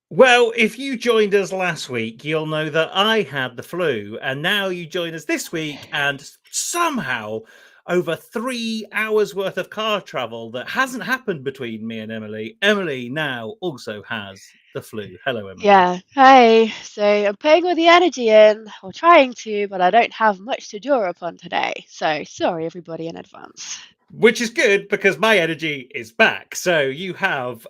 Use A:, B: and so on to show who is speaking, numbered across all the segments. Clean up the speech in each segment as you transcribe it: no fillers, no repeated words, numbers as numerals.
A: Well, if you joined us last week, you'll know that I had the flu, and now you join us this week, and somehow over 3 hours worth of car travel that hasn't happened between me and Emily. Emily now also has the flu. Hello, Emily.
B: Yeah, hi. So I'm putting all the energy in, or trying to, but I don't have much to draw upon today. So sorry, everybody, in advance.
A: Which is good because my energy is back. So you have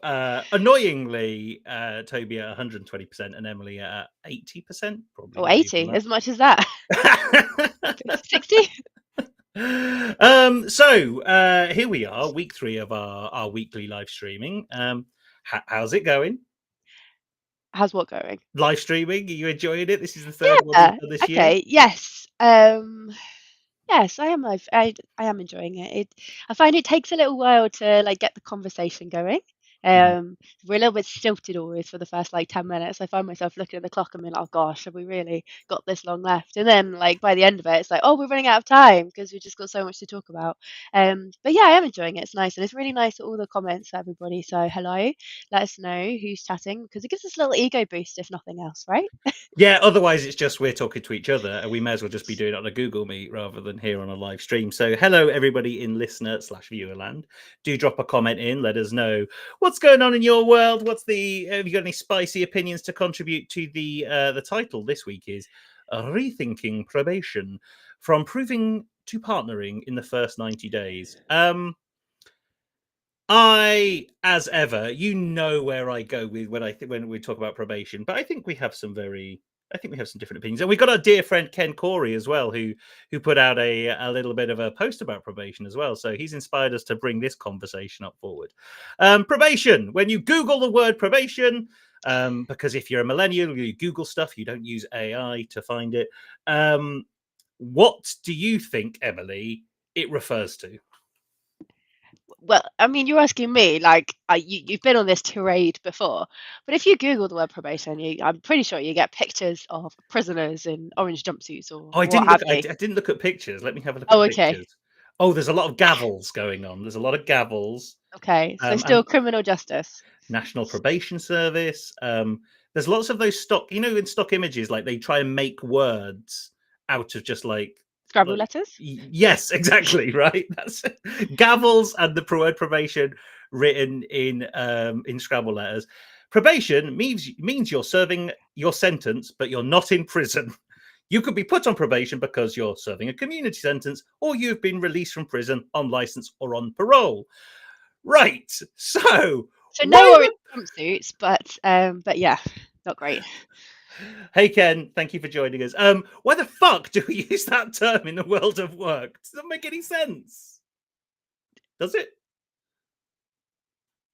A: annoyingly Toby at 120% and Emily at 80%, probably
B: Or
A: not even
B: 80, as much as that.
A: that.
B: 60?
A: So here we are, week 3 of our weekly live streaming. How's it going?
B: How's what going?
A: Live streaming? Are you enjoying it? This is the third one we've
B: Yeah,
A: done this year.
B: okay, yes. Yes, I am. I am enjoying it. I find it takes a little while to like get the conversation going.
A: Mhm.
B: We're a little bit stilted always for the first like 10 minutes. I find myself looking at the clock and being like, oh gosh, have we really got this long left? And then like by the end of it, it's like, oh, we're running out of time because we just got so much to talk about. But yeah, I am enjoying it. It's nice, and it's really nice all the comments, everybody. So hello, let us know who's chatting because it gives us a little ego boost if nothing else, right?
A: Yeah, otherwise it's just we're talking to each other, and we may as well just be doing it on a Google Meet rather than here on a live stream. So, hello everybody in listener/viewer land. Do drop a comment in. Let us know what's going on in your world. Have you got any spicy opinions to contribute to the title this week is Rethinking Probation from Proving to Partnering in the First 90 Days. I, as ever, you know where I go with when we talk about probation, but I think we have some different opinions, and we've got our dear friend Ken Corey as well, who put out a little bit of a post about probation as well. So he's inspired us to bring this conversation up forward. Probation. When you Google the word probation, because if you're a millennial, you Google stuff, you don't use AI to find it. What do you think, Emily, it refers to?
B: Well, I mean, you're asking me, like, you've been on this tirade before, but if you Google the word probation, I'm pretty sure you get pictures of prisoners in orange jumpsuits or
A: Oh, I
B: what
A: didn't look.
B: have
A: I
B: you.
A: didn't look at pictures. Let me have a look
B: Oh,
A: at
B: okay.
A: pictures. Oh, there's a lot of gavels going on. There's a lot of gavels,
B: Okay, so still
A: and
B: criminal justice.
A: National Probation Service. There's lots of those stock. In stock images, like they try and make words out of just
B: Scrabble
A: like
B: letters?
A: yes, exactly right. That's gavels and the word probation written in Scrabble letters. Probation means you're serving your sentence, but you're not in prison. You could be put on probation because you're serving a community sentence, or you've been released from prison on license or on parole. Right. So
B: So no
A: why
B: orange
A: the
B: jumpsuits, but yeah, not great.
A: Hey Ken, thank you for joining us. Why the fuck do we use that term in the world of work? Does that make any sense? Does it?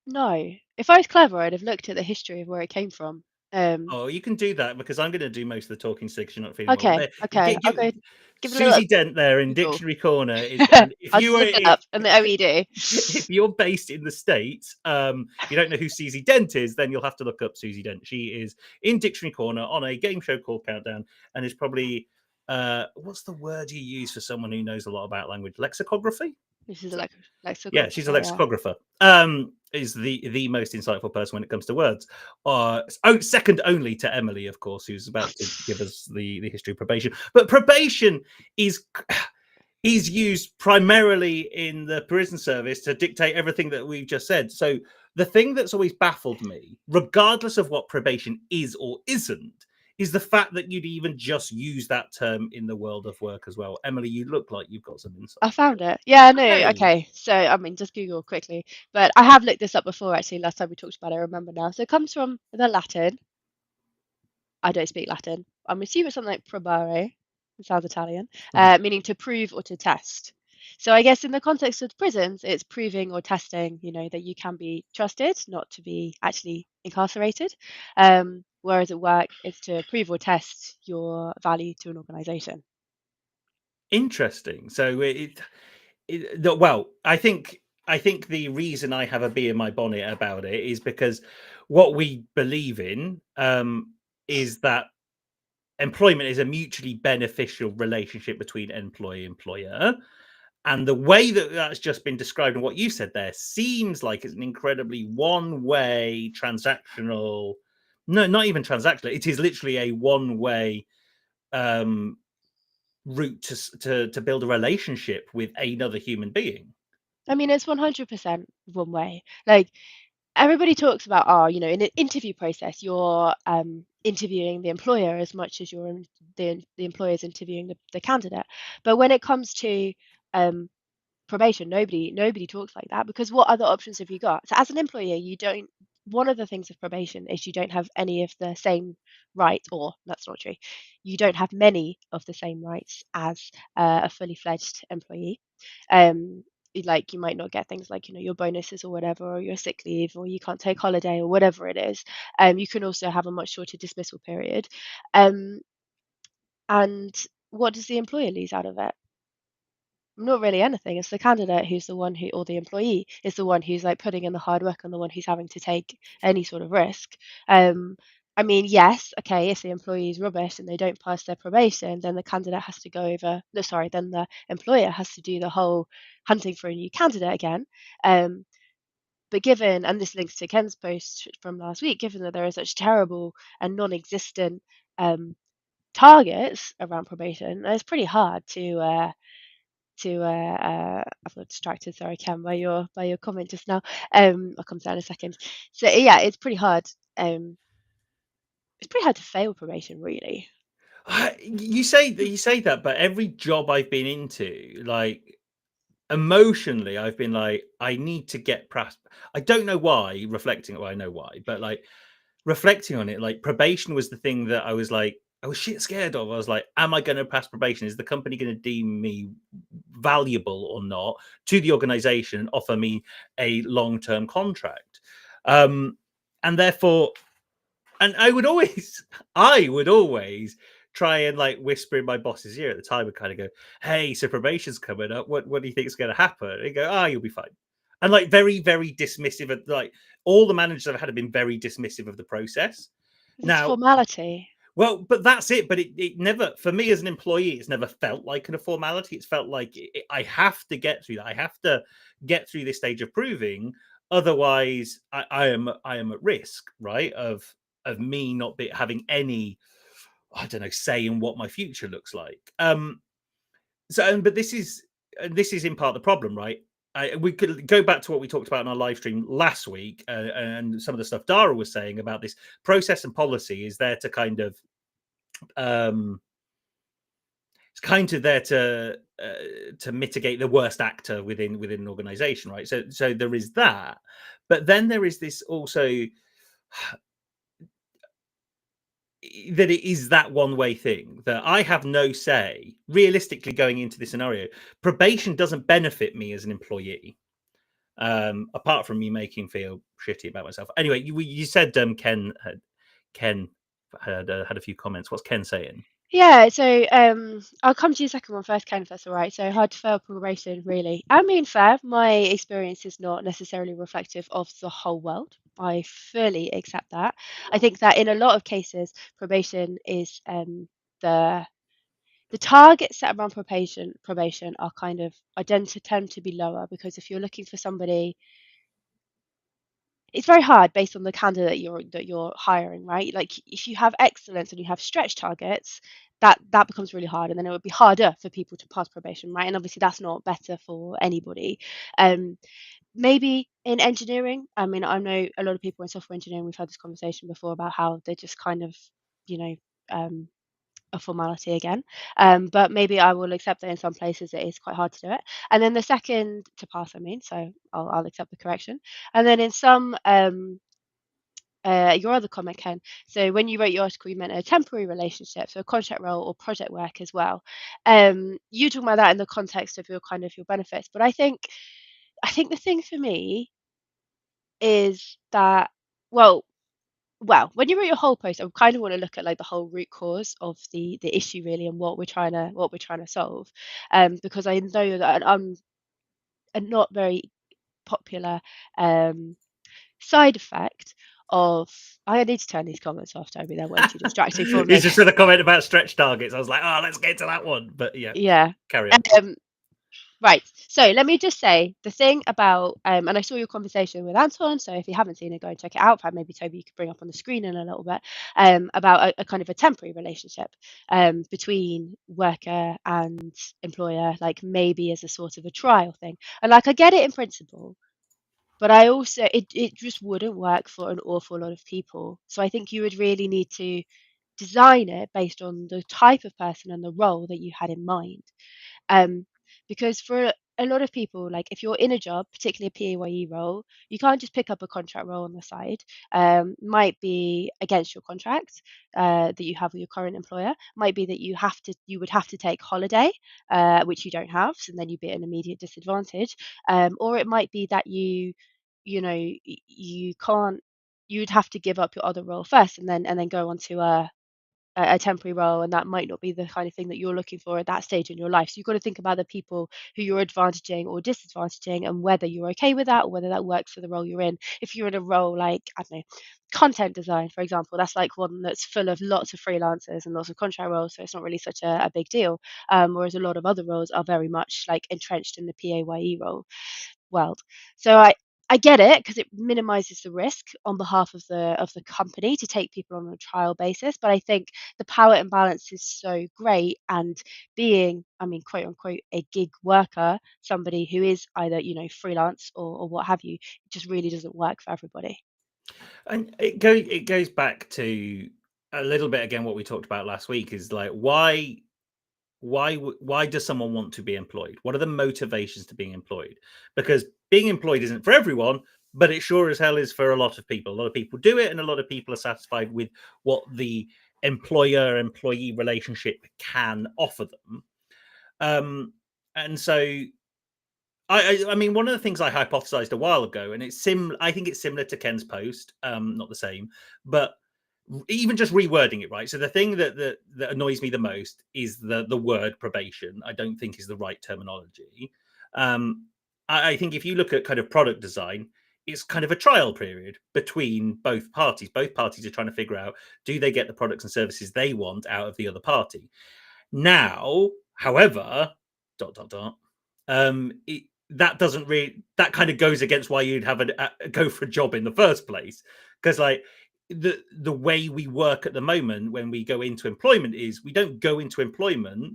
B: No. If I was clever, I'd have looked at the history of where it came from. Um,
A: Oh, you can do that because I'm going to do most of the talking six. You're not feeling well.
B: okay, okay, I'll go give it a little
A: Susie Dent there in
B: Google.
A: Dictionary Corner is, and if
B: I'll
A: you
B: just
A: are
B: look it up in the OED.
A: if you're based in the States, you don't know who Susie Dent is, then you'll have to look up Susie Dent. She is in Dictionary Corner on a game show called Countdown, and is probably what's the word you use for someone who knows a lot about language? Lexicography.
B: This is
A: So,
B: like
A: yeah, she's a
B: lexicographer, yeah.
A: lexicographer. Is the most insightful person when it comes to words. Second only to Emily, of course, who's about to give us the history of probation. But probation is used primarily in the prison service to dictate everything that we've just said. So the thing that's always baffled me, regardless of what probation is or isn't, is the fact that you'd even just use that term in the world of work as well. Emily, you look like you've got some insight.
B: I found it. Yeah, no,
A: Hey.
B: okay. So, I mean, just Google quickly. But I have looked this up before, actually. Last time we talked about it, I remember now. So it comes from the Latin. I don't speak Latin. I'm assuming it's something like probare. It sounds Italian,
A: Mhm.
B: meaning to prove or to test. So I guess in the context of prisons, it's proving or testing, that you can be trusted, not to be actually incarcerated. Whereas at work, it's to prove or test your value to an organization.
A: Interesting. So well, I think the reason I have a bee in my bonnet about it is because what we believe in is that employment is a mutually beneficial relationship between employee and employer. And the way that that's just been described and what you said there seems like it's an incredibly one way transactional, no, not even transactional. It is literally a one way um, route to build a relationship with another human being.
B: I mean, it's 100% one way. Like, everybody talks about, oh, in an interview process, you're interviewing the employer as much as the employer's interviewing the candidate. But when it comes to um, probation, nobody talks like that, because what other options have you got? So as an employer, you don't. One of the things of probation is you don't have any of the same rights, or that's not true. You don't have many of the same rights as a fully fledged employee. Like, you might not get things like, your bonuses or whatever, or your sick leave, or you can't take holiday or whatever it is. You can also have a much shorter dismissal period. Um, and what does the employer lose out of it? Not really anything. It's the candidate who's the one who, or the employee is the one who's like putting in the hard work, and the one who's having to take any sort of risk. Um, I mean, yes, okay, if the employee is rubbish and they don't pass their probation, then the candidate has to go over, no, sorry, then the employer has to do the whole hunting for a new candidate again. Um, but given, and this links to Ken's post from last week, given that there are such terrible and non-existent um, targets around probation, it's pretty hard I've got distracted, sorry, Ken, by your comment just now. I'll come to that in a second. So yeah, it's pretty hard to fail probation, really.
A: You say that, but every job I've been into, like emotionally, I've been like, I need to get past. I don't know why. Reflecting, well, I know why, but like reflecting on it, like probation was the thing that I was like, I was shit scared of. I was like, am I going to pass probation? Is the company going to deem me valuable or not to the organization and offer me a long term contract? Um, and therefore, and I would always try and like whisper in my boss's ear at the time and kind of go, "Hey, so probation's coming up. What do you think is going to happen?" And he go, "Ah, you'll be fine." And like very, very dismissive of like all the managers I've had have been very dismissive of the process.
B: It's
A: Now,
B: formality.
A: well, but that's it. But it never, for me as an employee, it's never felt like a formality. It's felt like I have to get through that. I have to get through this stage of proving. Otherwise, I am at risk, right? Of me not having any, I don't know, say in what my future looks like. But this is in part the problem, right? We could go back to what we talked about in our live stream last week, and some of the stuff Dara was saying about this process and policy is there to kind of um, it's kind of there to mitigate the worst actor within an organization, right? So there is that, but then there is this also that it is that one way thing that I have no say realistically going into this scenario. Probation doesn't benefit me as an employee, apart from me making feel shitty about myself. Anyway, you said Ken had a few comments. What's Ken saying?
B: Yeah, so I'll come to your second one first, Ken, if that's all right. So hard to fail probation, really. I mean, fair. My experience is not necessarily reflective of the whole world. I fully accept that. I think that in a lot of cases, probation is the the targets set around probation are kind of tend to be lower, because if you're looking for somebody, it's very hard based on the candidate you're hiring, right? Like, if you have excellence and you have stretch targets, that becomes really hard, and then it would be harder for people to pass probation, right? And obviously that's not better for anybody. um Maybe in engineering, I mean, I know a lot of people in software engineering, we've had this conversation before about how they're just kind of, you know um a formality again. But maybe I will accept that in some places it is quite hard to do it. And then the second to pass, I mean, so I'll accept the correction. And then in some your other comment, Ken. So when you wrote your article, you meant a temporary relationship, so a contract role or project work as well. You talking about that in the context of your kind of your benefits, but I think the thing for me is that well, when you wrote your whole post, I kind of want to look at like the whole root cause of the issue really and what we're trying to solve, because I know that a not very popular um side effect of I need to turn these comments off, Toby. They're way too distracting for
A: You
B: me.
A: just said a comment about stretch targets. I was like, oh, let's get to that one. But yeah,
B: Yeah.
A: carry on.
B: Right. So let me just say the thing about and I saw your conversation with Anton. So if you haven't seen it, go and check it out. In fact, maybe Toby you could bring up on the screen in a little bit about a kind of a temporary relationship between worker and employer, like maybe as a sort of a trial thing. And like I get it in principle, but I also it just wouldn't work for an awful lot of people. So I think you would really need to design it based on the type of person and the role that you had in mind. Um, because for a lot of people, like if you're in a job, particularly a PAYE role, you can't just pick up a contract role on the side. Might be against your contract that you have with your current employer. Might be that you would have to take holiday, which you don't have, so then you'd be at an immediate disadvantage. Or it might be that you can't. You'd have to give up your other role first, and then go on to a temporary role, and that might not be the kind of thing that you're looking for at that stage in your life. So you've got to think about the people who you're advantaging or disadvantaging and whether you're okay with that or whether that works for the role you're in. If you're in a role like, I don't know, content design, for example, that's like one that's full of lots of freelancers and lots of contract roles, so it's not really such a big deal. Whereas a lot of other roles are very much like entrenched in the PAYE role world. So I get it because it minimizes the risk on behalf of the company to take people on a trial basis. But I think the power imbalance is so great, and being, I mean, quote unquote, a gig worker, somebody who is either freelance or what have you, it just really doesn't work for everybody.
A: And it goes back to a little bit again what we talked about last week is like why does someone want to be employed? What are the motivations to being employed? Because being employed isn't for everyone, but it sure as hell is for a lot of people. A lot of people do it, and a lot of people are satisfied with what the employer-employee relationship can offer them. And so I mean, one of the things I hypothesized a while ago, and I think it's similar to Ken's post, not the same, but even just rewording it right. So the thing that annoys me the most is the word probation. I don't think is the right terminology. I think if you look at kind of product design, it's kind of a trial period between both parties. Both parties are trying to figure out, do they get the products and services they want out of the other party. Now, however, dot dot dot, that doesn't really, that kind of goes against why you'd have a go for a job in the first place, because like the way we work at the moment when we go into employment is we don't go into employment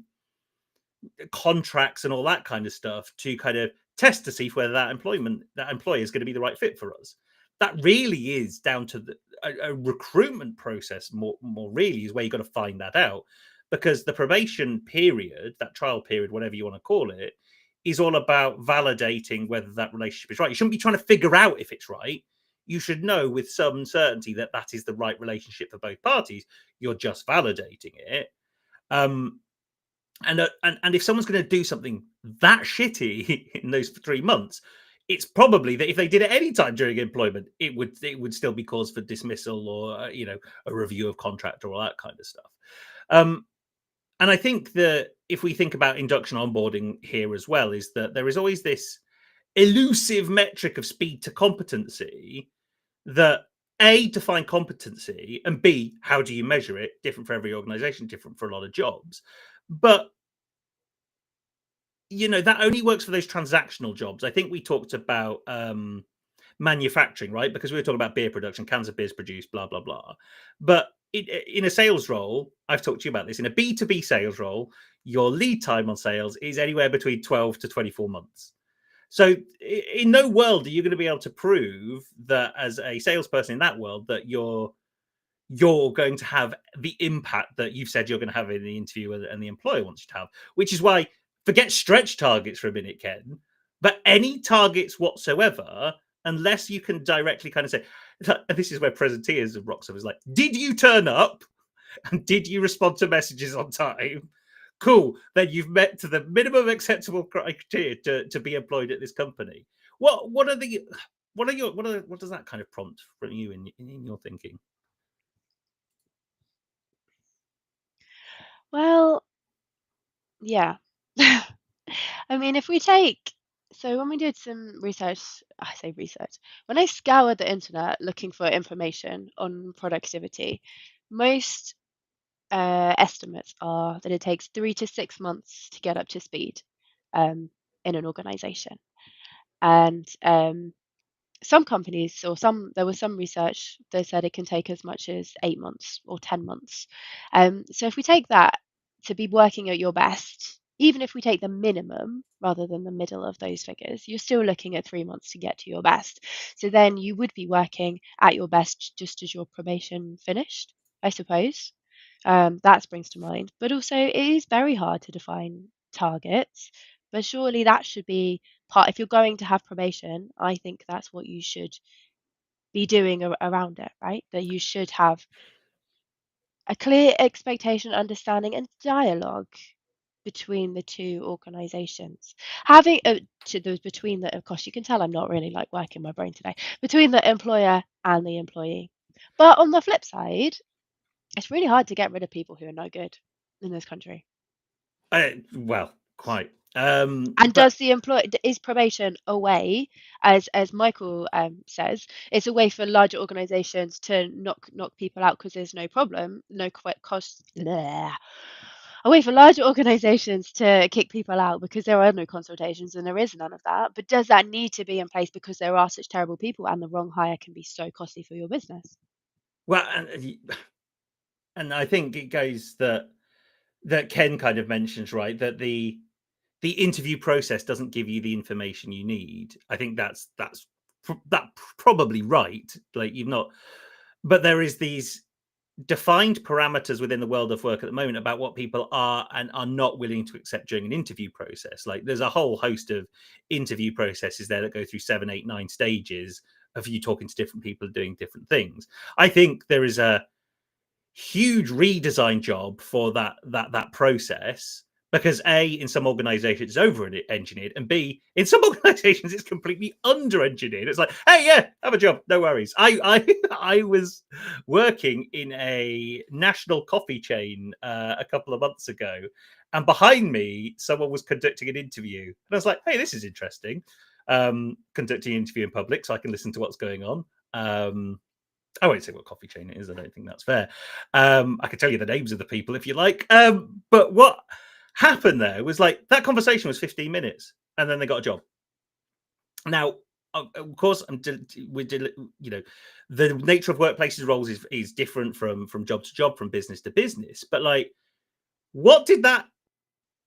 A: contracts and all that kind of stuff to kind of test to see whether that employer is going to be the right fit for us. That really is down to a recruitment process. More really is where you've got to find that out, because the probation period, that trial period, whatever you want to call it, is all about validating whether that relationship is right. You shouldn't be trying to figure out if it's right. You should know with some certainty that that is the right relationship for both parties. You're just validating it. And if someone's going to do something that shitty in those 3 months, it's probably that if they did it any time during employment, it would still be cause for dismissal or a review of contract or all that kind of stuff. And I think that if we think about induction onboarding here as well, is that there is always this elusive metric of speed to competency that A, define competency, and B, how do you measure it? Different for every organization, different for a lot of jobs. But that only works for those transactional jobs. I think we talked about manufacturing, right? Because we were talking about beer production, cans of beers produced, blah, blah, blah. But in a sales role, I've talked to you about this, in a B2B sales role, your lead time on sales is anywhere between 12 to 24 months. So in no world are you going to be able to prove that as a salesperson in that world that you're going to have the impact that you've said you're going to have in the interview and the employer wants you to have, which is why forget stretch targets for a minute, Ken, but any targets whatsoever, unless you can directly kind of say, and this is where presenteeism rocks up, is like, did you turn up and did you respond to messages on time? Cool, then you've met to the minimum acceptable criteria to be employed at this company. What are the what does that kind of prompt from you in your thinking?
B: Well, yeah. I mean, if we take, so when we did some research, I say research, when I scoured the internet looking for information on productivity, most estimates are that it takes 3 to 6 months to get up to speed in an organization. And some companies, or there was some research that said it can take as much as 8 months or 10 months. So if we take that to be working at your best, even if we take the minimum rather than the middle of those figures, you're still looking at 3 months to get to your best. So then you would be working at your best just as your probation finished, I suppose. That springs to mind. But also, it is very hard to define targets. But surely that should be part, if you're going to have probation, I think that's what you should be doing around it, right? That you should have a clear expectation, understanding, and dialogue between the two organizations. Having to those between the, of course, you can tell I'm not really like working my brain today, between the employer and the employee. But on the flip side, it's really hard to get rid of people who are no good in this country.
A: Well, quite.
B: And
A: But
B: does the employer is probation a way, as Michael says, it's a way for larger organisations to knock people out because there's no problem, no cost. Bleh. A way for larger organisations to kick people out because there are no consultations and there is none of that. But does that need to be in place because there are such terrible people and the wrong hire can be so costly for your business?
A: well, and I think it goes that Ken kind of mentions, right, that the interview process doesn't give you the information you need. I think that probably right. Like you've not, but there is these defined parameters within the world of work at the moment about what people are and are not willing to accept during an interview process. Like there's a whole host of interview processes there that go through 7, 8, 9 stages of you talking to different people doing different things. I think there is a huge redesign job for that process because a in some organizations it's over engineered and b in some organizations it's completely under engineered. It's like, hey, yeah, have a job, no worries. I was working in a national coffee chain a couple of months ago, and behind me someone was conducting an interview and I was like, hey, this is interesting. Conducting an interview in public so I can listen to what's going on. I won't say what coffee chain it is. I don't think that's fair. I could tell you the names of the people if you like. But what happened there was like that conversation was 15 minutes, and then they got a job. Now, of course, you know, the nature of workplaces roles is different from job to job, from business to business. But like, what did that?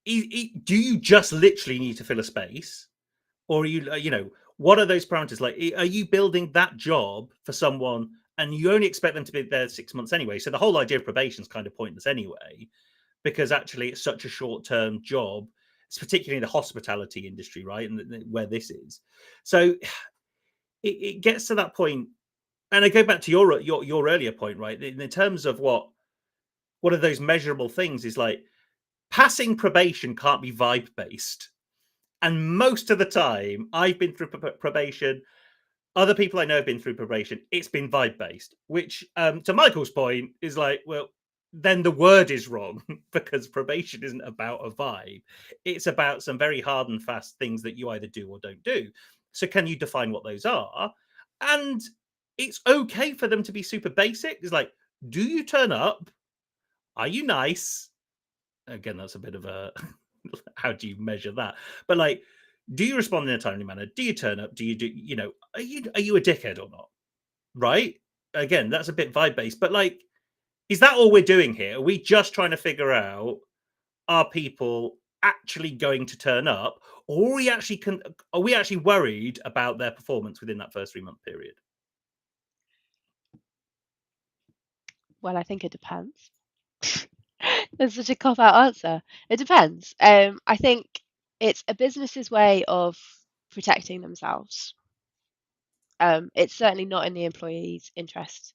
A: Do you just literally need to fill a space? Or are you, what are those parameters like? Are you building that job for someone and you only expect them to be there 6 months anyway? So the whole idea of probation is kind of pointless anyway, because actually it's such a short term job. It's particularly in the hospitality industry, right? And where this is. So it gets to that point. And I go back to your earlier point, right? In terms of what are those measurable things is like passing probation can't be vibe based. And most of the time, I've been through probation. Other people I know have been through probation. It's been vibe based, which, to Michael's point, is like, well, then the word is wrong because probation isn't about a vibe. It's about some very hard and fast things that you either do or don't do. So, can you define what those are? And it's okay for them to be super basic. It's like, do you turn up? Are you nice? Again, that's a bit of a how do you measure that? But like, do you respond in a timely manner? Do you turn up? Do you do are you a dickhead or not? Right? Again, that's a bit vibe based, but like, is that all we're doing here? Are we just trying to figure out are people actually going to turn up, or are we actually worried about their performance within that first 3 month period?
B: Well, I think it depends. That's such a cop out answer. It depends. I think it's a business's way of protecting themselves. It's certainly not in the employee's interest,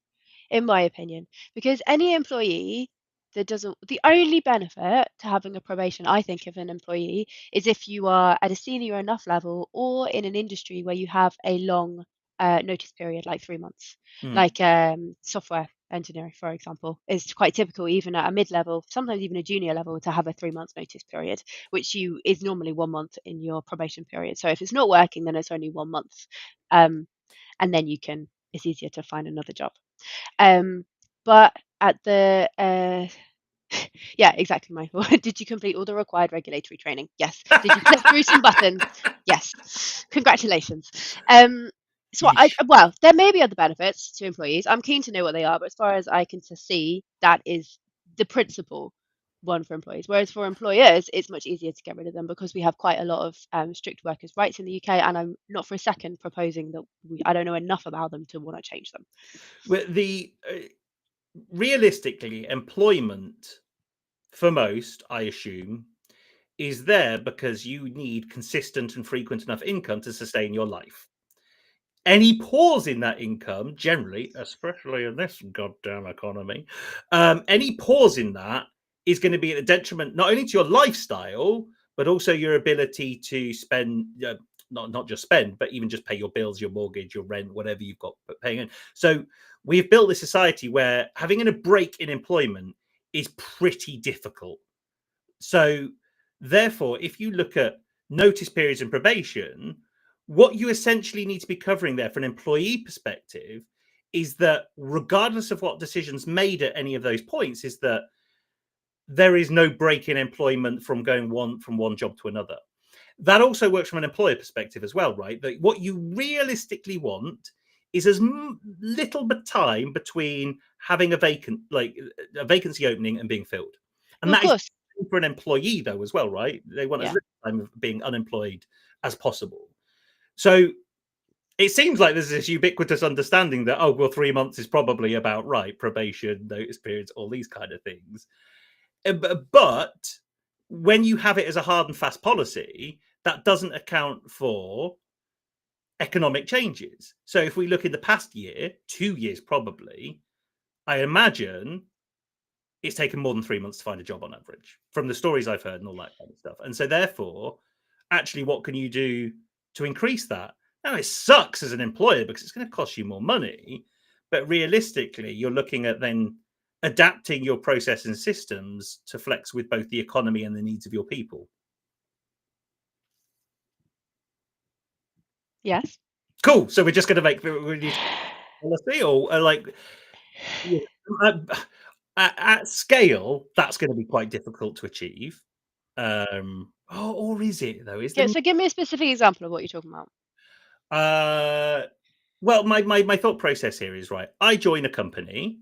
B: in my opinion, because any employee that doesn't, the only benefit to having a probation, I think, of an employee is if you are at a senior enough level or in an industry where you have a long notice period, like 3 months, like software engineering, for example, is quite typical, even at a mid-level, sometimes even a junior level, to have a 3 month notice period, which is normally 1 month in your probation period. So if it's not working, then it's only 1 month. And then it's easier to find another job. But at the yeah, exactly, Michael. Did you complete all the required regulatory training? Yes. Did you click through some buttons? Yes. Congratulations. So well, there may be other benefits to employees. I'm keen to know what they are, but as far as I can see, that is the principal one for employees. Whereas for employers, it's much easier to get rid of them because we have quite a lot of strict workers' rights in the UK, and I'm not for a second proposing that I don't know enough about them to want to change them.
A: Realistically, employment for most, I assume, is there because you need consistent and frequent enough income to sustain your life. Any pause in that income, generally, especially in this goddamn economy, any pause in that is going to be at a detriment not only to your lifestyle, but also your ability to spend, not just spend, but even just pay your bills, your mortgage, your rent, whatever you've got paying in. So we've built a society where having a break in employment is pretty difficult. So therefore, if you look at notice periods and probation, what you essentially need to be covering there from an employee perspective is that regardless of what decisions made at any of those points, is that there is no break in employment from going from one job to another. That also works from an employer perspective as well, right? That what you realistically want is as little bit time between having a vacancy opening and being filled. And
B: Well, of
A: that is
B: course.
A: for an employee though as well, right? They want as
B: Yeah.
A: little time of being unemployed as possible. So it seems like there's this ubiquitous understanding that, oh, well, 3 months is probably about right, probation, notice periods, all these kind of things. But when you have it as a hard and fast policy, that doesn't account for economic changes. So if we look in the past year, 2 years probably, I imagine it's taken more than 3 months to find a job on average from the stories I've heard and all that kind of stuff. And so therefore, actually, what can you do to increase that? Now, it sucks as an employer because it's going to cost you more money. But realistically, you're looking at then adapting your process and systems to flex with both the economy and the needs of your people.
B: Yes.
A: Cool. So we're just going to make policy or like at scale, that's going to be quite difficult to achieve. Or is it though? Is
B: Yeah,
A: the
B: so give me a specific example of what you're talking about.
A: Well, my thought process here is right. I join a company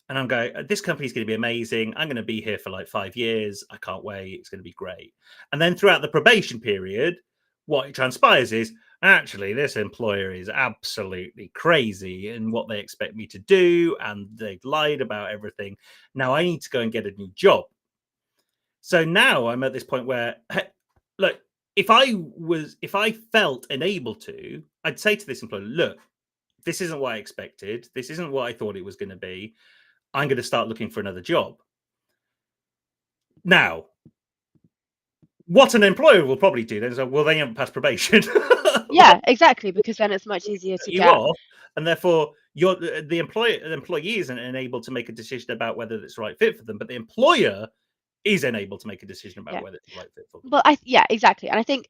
A: and I'm going, this company's going to be amazing. I'm going to be here for like 5 years. I can't wait. It's going to be great. And then throughout the probation period, what it transpires is actually this employer is absolutely crazy in what they expect me to do. And they've lied about everything. Now I need to go and get a new job. So now I'm at this point where, look, if I felt enabled to, I'd say to this employer, look, this isn't what I expected. This isn't what I thought it was going to be. I'm going to start looking for another job. Now, what an employer will probably do then is, well, they haven't passed probation.
B: Yeah, exactly, because then it's much easier to
A: you
B: get.
A: off, and therefore the employee isn't enabled to make a decision about whether it's the right fit for them, but the employer is unable to make a decision about whether it's the right fit for them.
B: Well, yeah, exactly. And I think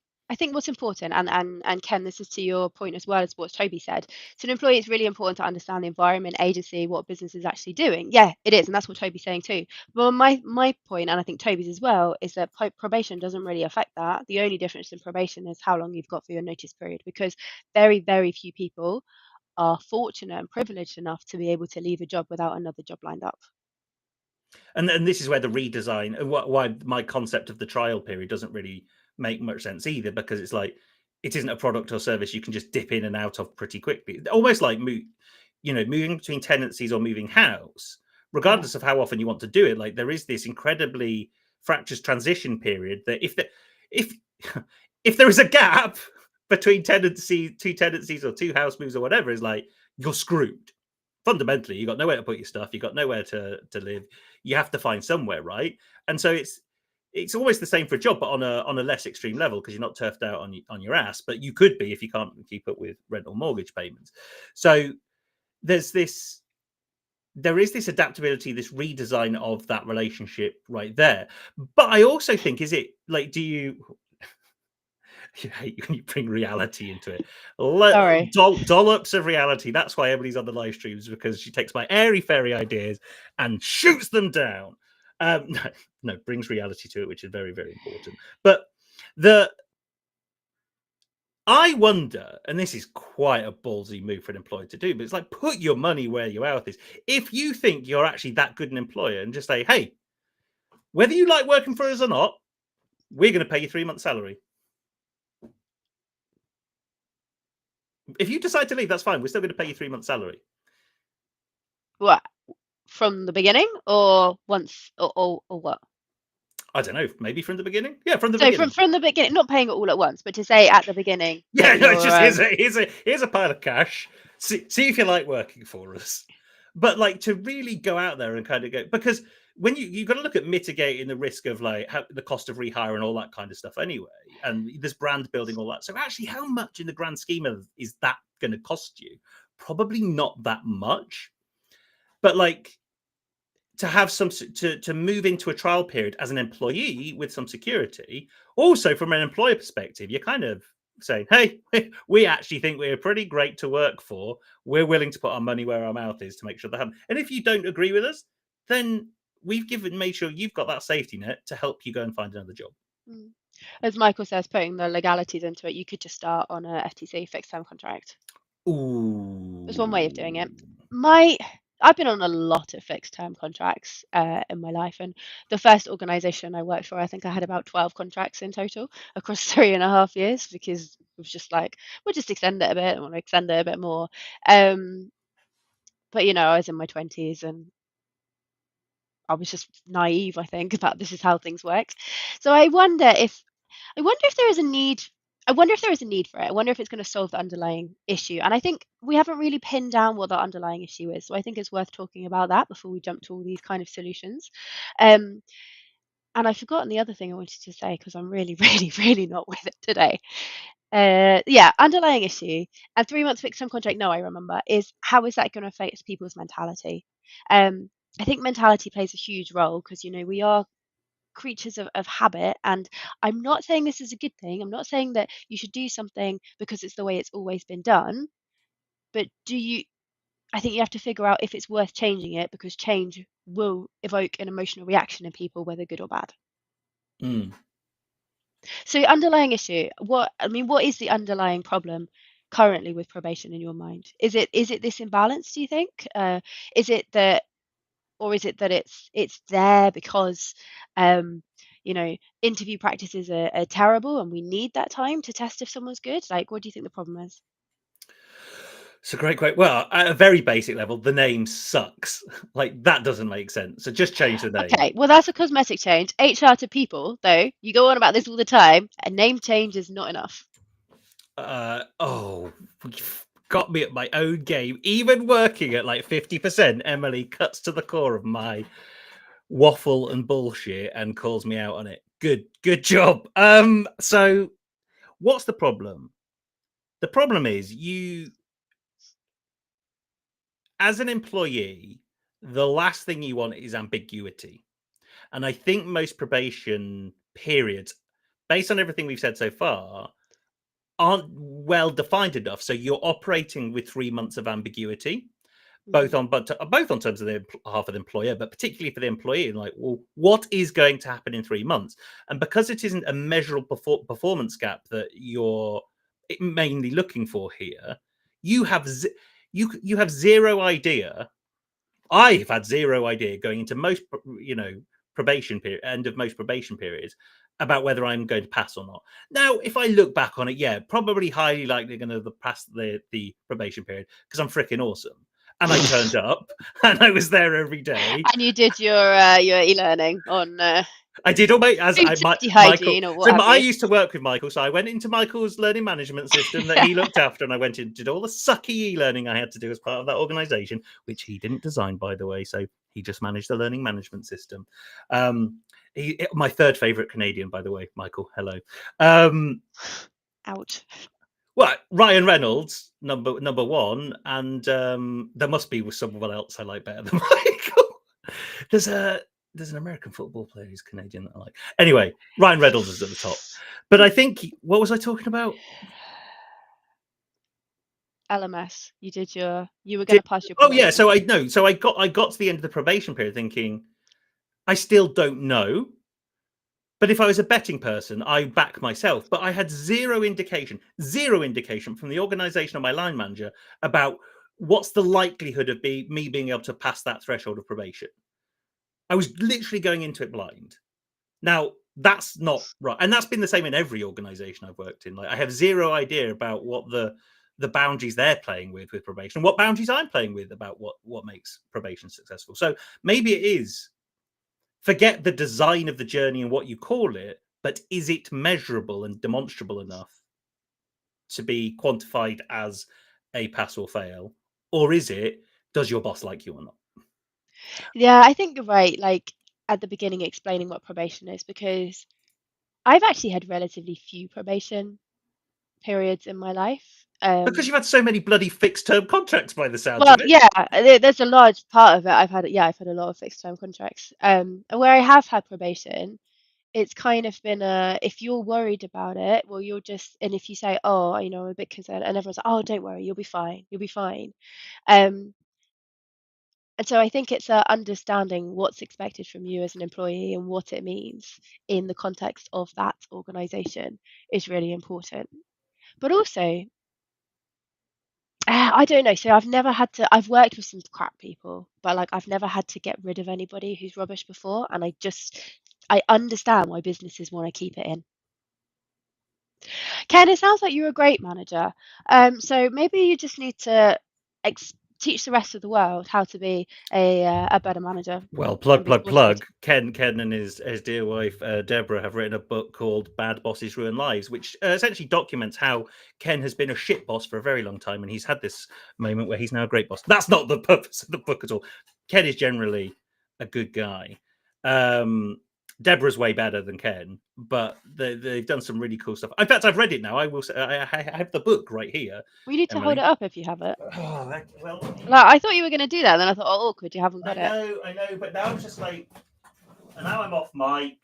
B: what's important, and Ken, this is to your point as well as what Toby said. To an employee, it's really important to understand the environment, agency, what business is actually doing. Yeah, it is, and that's what Toby's saying too. But my point, and I think Toby's as well, is that probation doesn't really affect that. The only difference in probation is how long you've got for your notice period, because very, very few people are fortunate and privileged enough to be able to leave a job without another job lined up.
A: And this is where the redesign, why my concept of the trial period doesn't really make much sense either, because it's like it isn't a product or service you can just dip in and out of pretty quickly. Almost like moving between tenancies or moving house, regardless of how often you want to do it. Like there is this incredibly fractious transition period that if if there is a gap between two tenancies or two house moves or whatever is like you're screwed. Fundamentally, you got nowhere to put your stuff, you got nowhere to live. You have to find somewhere, right? And so it's almost the same for a job, but on a less extreme level because you're not turfed out on your ass. But you could be if you can't keep up with rent or mortgage payments. So there is this adaptability, this redesign of that relationship right there. But I also think, is it like, do you hate when you bring reality into it?
B: Sorry.
A: Dollops of reality. That's why Emily's on the live streams, because she takes my airy fairy ideas and shoots them down. No, brings reality to it, which is very, very important. But I wonder, and this is quite a ballsy move for an employer to do, but it's like, put your money where your mouth is. If you think you're actually that good an employer, and just say, hey, whether you like working for us or not, we're going to pay you 3 months' salary. If you decide to leave, that's fine. We're still going to pay you 3 months' salary.
B: What? From the beginning, or once, or what?
A: I don't know. Maybe from the beginning. Yeah, from the
B: So
A: beginning.
B: from the beginning, not paying it all at once, but to say at the beginning.
A: Yeah,
B: that
A: no, it's just
B: you're,
A: here's a pile of cash. See if you like working for us. But like, to really go out there and kind of go, because when you've got to look at mitigating the risk of like the cost of rehire and all that kind of stuff anyway, and this brand building, all that. So actually, how much in the grand scheme of is that going to cost you? Probably not that much. But like, to have some to move into a trial period as an employee with some security, also from an employer perspective, you're kind of saying, hey, we actually think we're pretty great to work for. We're willing to put our money where our mouth is to make sure that happens. And if you don't agree with us, then we've made sure you've got that safety net to help you go and find another job.
B: as Michael says, putting the legalities into it, you could just start on a FTC fixed term contract.
A: Ooh.
B: There's one way of doing it. I've been on a lot of fixed term contracts in my life, and the first organisation I worked for, I think I had about 12 contracts in total across 3.5 years, because it was just like, we'll just extend it a bit, and we'll extend it a bit more. But I was in my 20s, and I was just naive, I think, about this is how things work. So I wonder if there is a need. I wonder if there is a need for it. I wonder if it's going to solve the underlying issue. And I think we haven't really pinned down what the underlying issue is. So I think it's worth talking about that before we jump to all these kind of solutions. And I've forgotten the other thing I wanted to say, because I'm really, really, really not with it today. Underlying issue and 3 months fixed term contract. No, I remember, is how is that going to affect people's mentality? I think mentality plays a huge role, because we are creatures of habit, and I'm not saying this is a good thing. I'm not saying that you should do something because it's the way it's always been done, but I think you have to figure out if it's worth changing it, because change will evoke an emotional reaction in people, whether good or bad. So underlying issue, what is the underlying problem currently with probation in your mind? Is it this imbalance, do you think? Is it that it's there because interview practices are terrible, and we need that time to test if someone's good? Like, what do you think the problem is?
A: It's a great. Well, at a very basic level, the name sucks. Like, that doesn't make sense. So just change the name.
B: Okay, well, that's a cosmetic change. HR to people, though, you go on about this all the time. A name change is not enough.
A: You've got me at my own game. Even working at like 50%, Emily cuts to the core of my waffle and bullshit and calls me out on it. Good job. So what's the problem? The problem is, you, as an employee, the last thing you want is ambiguity. And I think most probation periods, based on everything we've said so far, aren't well defined enough. So you're operating with 3 months of ambiguity, both on terms of the half of the employer, but particularly for the employee. Like, well, what is going to happen in 3 months? And because it isn't a measurable performance gap that you're mainly looking for here, you have you have zero idea. I've had zero idea going into most probation period, end of most probation periods, about whether I'm going to pass or not. Now, if I look back on it, yeah, probably highly likely going to pass the probation period, because I'm freaking awesome. And I turned up and I was there every day.
B: And you did your e-learning on
A: I did all my
B: Food safety,
A: Michael.
B: hygiene, or what
A: So
B: have
A: I
B: you.
A: used to work with Michael, so I went into Michael's learning management system that he looked after, and I went and did all the sucky e-learning I had to do as part of that organization, which he didn't design, by the way. So he just managed the learning management system. My third favorite Canadian, by the way, Michael. Hello.
B: Ouch.
A: Well, Ryan Reynolds, number one, and there must be someone else I like better than Michael. There's an American football player who's Canadian that I like. Anyway, Ryan Reynolds is at the top. But I think, what was I talking about?
B: LMS. You were going to pass your
A: Oh yeah,
B: probation.
A: so I got to the end of the probation period thinking, I still don't know. But if I was a betting person, I back myself. But I had zero indication from the organization or my line manager about what's the likelihood of me being able to pass that threshold of probation. I was literally going into it blind. Now, that's not right. And that's been the same in every organization I've worked in. Like, I have zero idea about what the boundaries they're playing with probation, and what boundaries I'm playing with about what makes probation successful. So maybe it is, forget the design of the journey and what you call it, but is it measurable and demonstrable enough to be quantified as a pass or fail? Or is it, does your boss like you or not?
B: Yeah, I think you're right. Like at the beginning, explaining what probation is, because I've actually had relatively few probation periods in my life.
A: Because you've had so many bloody fixed term contracts by the sounds
B: Well,
A: of it.
B: yeah, there's a large part of it. I've had a lot of fixed term contracts. And where I have had probation, it's kind of been if you're worried about it, well, you'll just, and if you say, oh, you know, I'm a bit concerned, and everyone's like, oh, don't worry, you'll be fine, you'll be fine. Um, and so I think it's understanding what's expected from you as an employee and what it means in the context of that organization is really important. But also, I don't know. So I've never had to. I've worked with some crap people, but like I've never had to get rid of anybody who's rubbish before, and I understand why businesses want to keep it in. Ken, it sounds like you're a great manager. So maybe you just need to teach the rest of the world how to be a better manager
A: Well,
B: and be sorted.
A: Ken and his dear wife Deborah have written a book called "Bad Bosses Ruin Lives," which essentially documents how Ken has been a shit boss for a very long time, and he's had this moment where he's now a great boss. That's not the purpose of the book at all. Ken is generally a good guy. Deborah's way better than Ken, but they've done some really cool stuff. In fact, I've read it now. I will say, I have the book right here,
B: We need to hold it
A: Emily.
B: up if you have it.
A: Oh, well,
B: Like, I thought you were going to do that, then I thought, oh, awkward, you haven't got it.
A: I know, but now I'm just like, and now I'm off mic.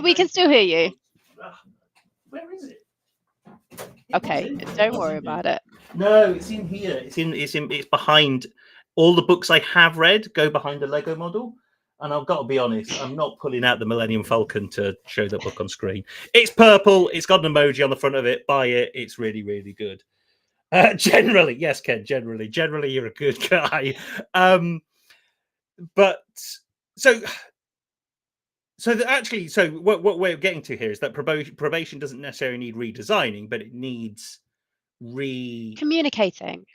B: We can still hear you.
A: Where is it?
B: Okay, don't worry about it.
A: No, it's in here. It's behind. All the books I have read go behind a Lego model. And I've got to be honest, I'm not pulling out the Millennium Falcon to show that book on screen. It's purple. It's got an emoji on the front of it. Buy it. It's really, really good. Generally, yes, Ken. Generally, you're a good guy. But so actually, what we're getting to here is that probation doesn't necessarily need redesigning, but it needs
B: communicating.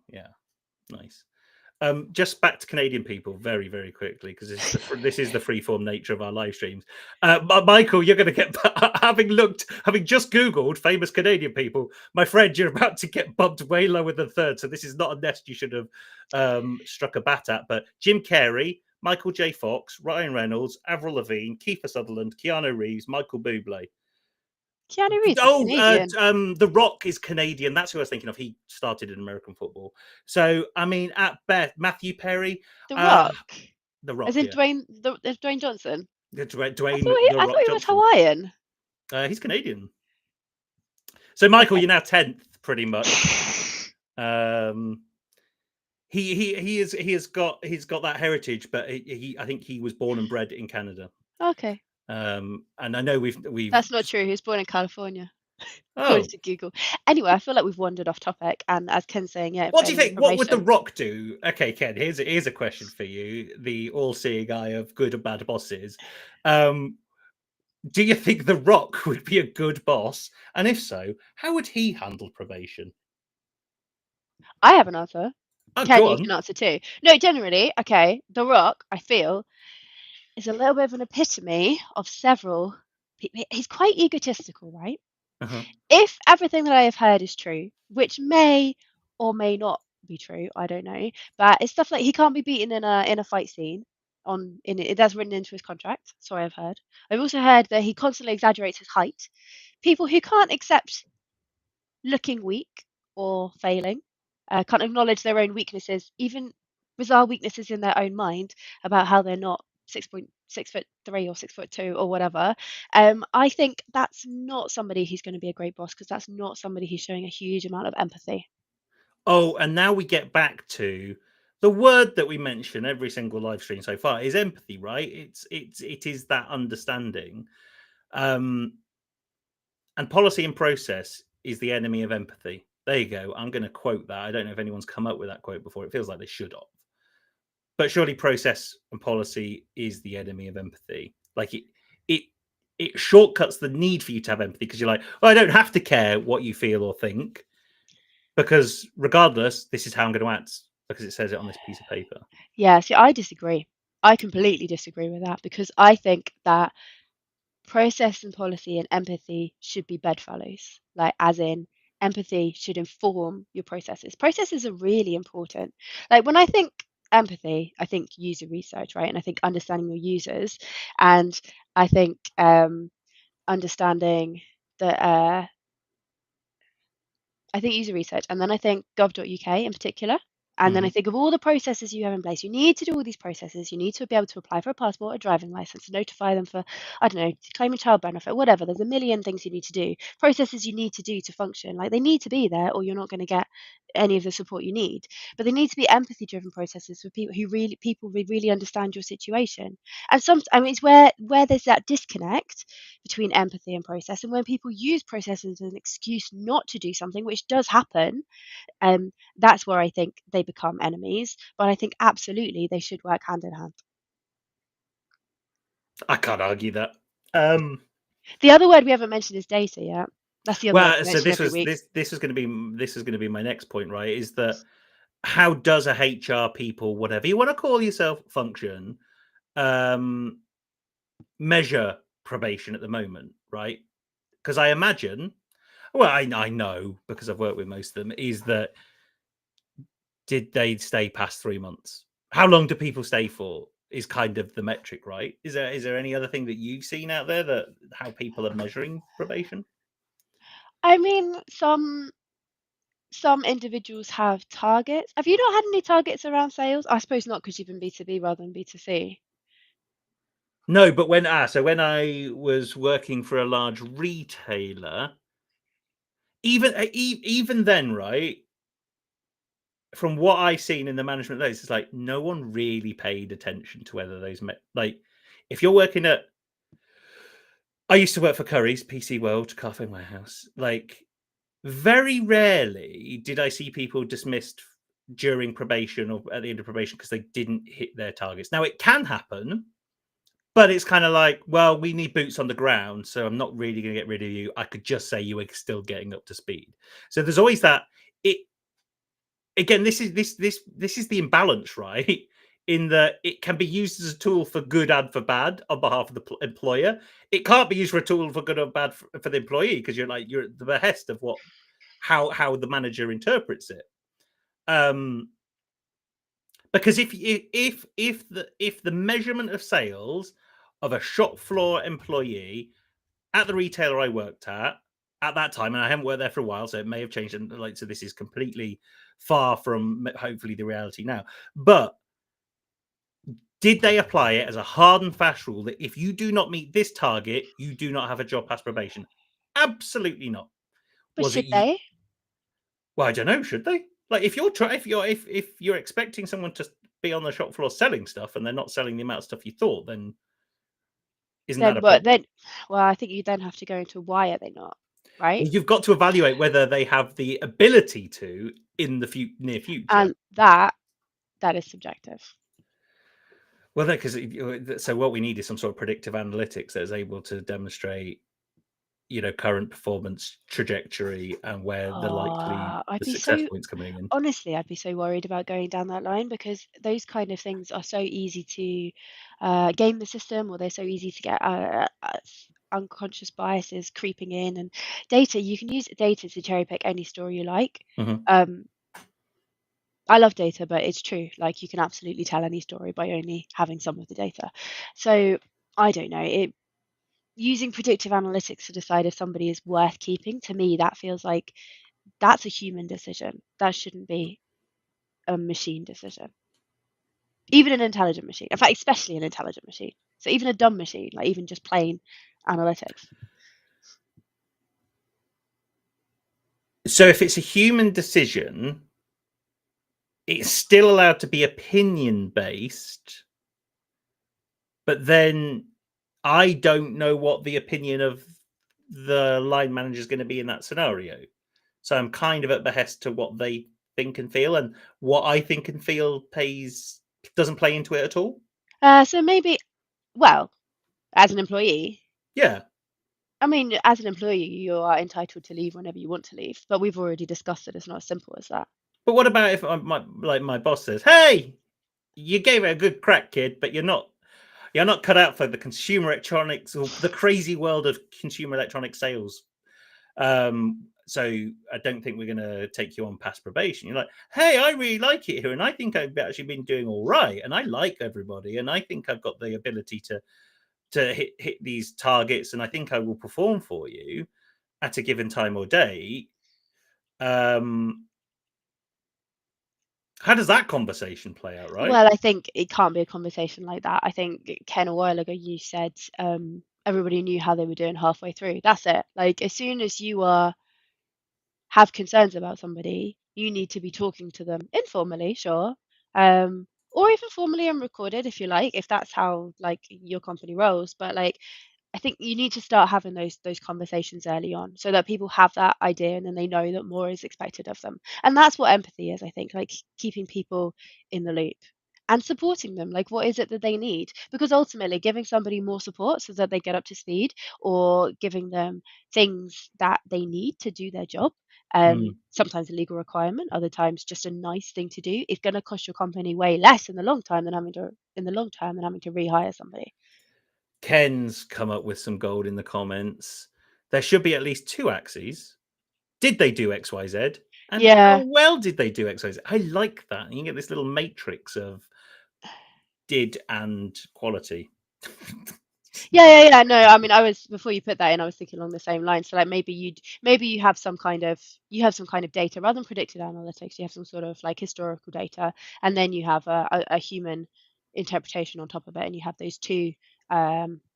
A: Yeah, nice. Just back to Canadian people very, very quickly, because this is the freeform nature of our live streams. Michael, you're going to get having just Googled famous Canadian people. My friend, you're about to get bumped way lower than third. So this is not a nest you should have struck a bat at. But Jim Carrey, Michael J. Fox, Ryan Reynolds, Avril Lavigne, Kiefer Sutherland, Keanu Reeves, Michael Bublé.
B: Keanu Reeves is Canadian.
A: The Rock is Canadian. That's who I was thinking of. He started in American football. So, I mean, at best, Matthew Perry.
B: The Rock.
A: The Rock,
B: As in
A: yeah.
B: Dwayne Johnson?
A: Dwayne
B: I thought he was Hawaiian.
A: He's Canadian. So, Michael, you're now 10th, pretty much. He's got that heritage, but I think he was born and bred in Canada.
B: Okay.
A: And I know we've.
B: That's not true. He was born in California.
A: Oh.
B: According to Google. Anyway, I feel like we've wandered off topic, and as Ken's saying, yeah.
A: What do you think? What would The Rock do? Okay, Ken, here's a question for you, the all-seeing eye of good and bad bosses. Do you think The Rock would be a good boss? And if so, how would he handle probation?
B: I have an answer.
A: Oh,
B: Ken,
A: go
B: you
A: on.
B: can answer too. No, generally, okay, The Rock, I feel, is a little bit of an epitome of several. He's quite egotistical, right?
A: Uh-huh.
B: If everything that I have heard is true, which may or may not be true, I don't know, but it's stuff like he can't be beaten in a fight scene. That's written into his contract. So I have heard. I've also heard that he constantly exaggerates his height. People who can't accept looking weak or failing, can't acknowledge their own weaknesses, even bizarre weaknesses in their own mind about how they're not 6'6" or 6'2" or whatever. I think that's not somebody who's going to be a great boss because that's not somebody who's showing a huge amount of empathy.
A: Oh, and now we get back to the word that we mention every single live stream so far is empathy, right? It is that understanding. Um, and policy and process is the enemy of empathy. There you go. I'm going to quote that. I don't know if anyone's come up with that quote before. It feels like they should have. But surely process and policy is the enemy of empathy. Like it it shortcuts the need for you to have empathy because you're like, oh, I don't have to care what you feel or think because regardless, this is how I'm going to act because it says it on this piece of paper.
B: Yeah, see, I disagree. I completely disagree with that because I think that process and policy and empathy should be bedfellows. Like, as in, empathy should inform your processes. Processes are really important. Like, when I think empathy, I think user research, right? And I think understanding your users. And I think understanding that I think user research, and then I think gov.uk in particular. And then I
A: Mhm.
B: think of all the processes you have in place. You need to do all these processes. You need to be able to apply for a passport, a driving license, notify them for, I don't know, claim a child benefit, whatever. There's a million things you need to do, processes you need to do to function. Like, they need to be there, or you're not going to get any of the support you need. But they need to be empathy-driven processes for people who really understand your situation. And I mean, it's where there's that disconnect between empathy and process, and when people use processes as an excuse not to do something, which does happen, that's where I think they become enemies. But I think absolutely they should work hand in hand.
A: I can't argue that. Um,
B: The other word we haven't mentioned is data yet. That's the other word
A: well,
B: we
A: so
B: mention every week.
A: this is going to be my next point, right? Is that how does a HR people, whatever you want to call yourself, function? Um, measure probation at the moment, right? Because I imagine, well, I know because I've worked with most of them, is that did they stay past 3 months? How long do people stay for? Is kind of the metric, right? Is there any other thing that you've seen out there that how people are measuring probation?
B: I mean, some individuals have targets. Have you not had any targets around sales? I suppose not, because you've been B2B rather than B2C.
A: No, but when I was working for a large retailer, even then, right? From what I seen in the management days, it's like no one really paid attention to whether like if you're working at. I used to work for Curry's, PC World, Cafe Warehouse. Like very rarely did I see people dismissed during probation or at the end of probation because they didn't hit their targets. Now it can happen, but it's kind of like, well, we need boots on the ground, so I'm not really going to get rid of you. I could just say you were still getting up to speed. So there's always that. It again, this is the imbalance, right? In that it can be used as a tool for good and for bad on behalf of the employer. It can't be used for a tool for good or bad for the employee because you're at the behest of what how the manager interprets it. Um, because if the measurement of sales of a shop floor employee at the retailer I worked at that time, and I haven't worked there for a while, so it may have changed. And like, so this is completely far from hopefully the reality now. But did they apply it as a hard and fast rule that if you do not meet this target, you do not have a job past probation? Absolutely not.
B: But
A: Was it
B: should
A: you?
B: they?
A: Well, I don't know. Should they? Like, if you're expecting someone to be on the shop floor selling stuff and they're not selling the amount of stuff you thought, then isn't that
B: Then
A: a
B: what?
A: problem?
B: Then, well, I think you then have to go into why are they not, right?
A: Well, you've got to evaluate whether they have the ability to in the near future.
B: And that is subjective.
A: Well, because so what we need is some sort of predictive analytics that is able to demonstrate, current performance trajectory and where the success points coming in.
B: Honestly, I'd be so worried about going down that line because those kind of things are so easy to game the system, or they're so easy to get unconscious biases creeping in. And data, you can use data to cherry pick any story you like.
A: Mhm.
B: I love data, but it's true. Like, you can absolutely tell any story by only having some of the data. So I don't know. Using predictive analytics to decide if somebody is worth keeping, to me, that feels like that's a human decision. That shouldn't be a machine decision. Even an intelligent machine. In fact, especially an intelligent machine. So even a dumb machine, like even just plain analytics.
A: So if it's a human decision, it's still allowed to be opinion based, but then I don't know what the opinion of the line manager is going to be in that scenario. So I'm kind of at behest to what they think and feel, and what I think and feel doesn't play into it at all.
B: So maybe, well, as an employee,
A: Yeah.
B: I mean, as an employee, you are entitled to leave whenever you want to leave, but we've already discussed that it's not as simple as that.
A: But what about if my boss says, "Hey, you gave it a good crack, kid, but you're not cut out for the consumer electronics or the crazy world of consumer electronic sales. So I don't think we're going to take you on past probation." You're like, "Hey, I really like it here, and I think I've actually been doing all right, and I like everybody, and I think I've got the ability to hit these targets, and I think I will perform for you at a given time or day." How does that conversation play out, right?
B: Well, I think it can't be a conversation like that. I think, Ken, a while ago you said everybody knew how they were doing halfway through. That's it. Like, as soon as you have concerns about somebody, you need to be talking to them informally, sure, or even formally and recorded if you like, if that's how like your company rolls. But like, I think you need to start having those conversations early on so that people have that idea and then they know that more is expected of them. And that's what empathy is, I think, like keeping people in the loop and supporting them. Like, what is it that they need? Because ultimately, giving somebody more support so that they get up to speed, or giving them things that they need to do their job,
A: Mm.
B: sometimes a legal requirement, other times just a nice thing to do, is going to cost your company way less in the long term than having to rehire somebody.
A: Ken's come up with some gold in the comments. There should be at least two axes. Did they do XYZ? And how
B: Yeah.
A: well did they do XYZ? I like that. You can get this little matrix of did and quality.
B: Yeah. No, I mean, I was before you put that in, I was thinking along the same lines. So like maybe you have some kind of data rather than predictive analytics. You have some sort of like historical data, and then you have a human interpretation on top of it, and you have those two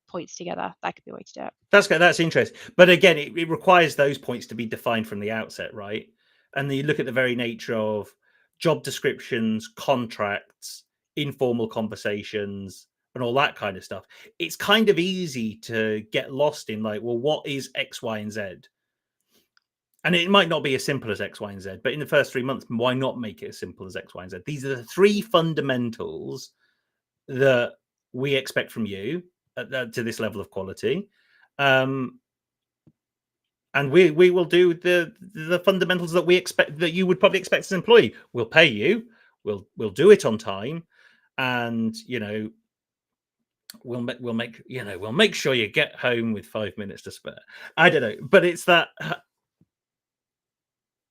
B: points together. That could be a way to do it.
A: That's interesting. But again, it requires those points to be defined from the outset, right? And then you look at the very nature of job descriptions, contracts, informal conversations, and all that kind of stuff. It's kind of easy to get lost in like, well, what is X, Y, and Z? And it might not be as simple as X, Y, and Z, but in the first 3 months, why not make it as simple as X, Y, and Z? These are the three fundamentals that we expect from you to this level of quality. And we will do the fundamentals that we expect, that you would probably expect as an employee. We'll pay you, we'll do it on time, and we'll make sure you get home with 5 minutes to spare. I don't know, but it's that.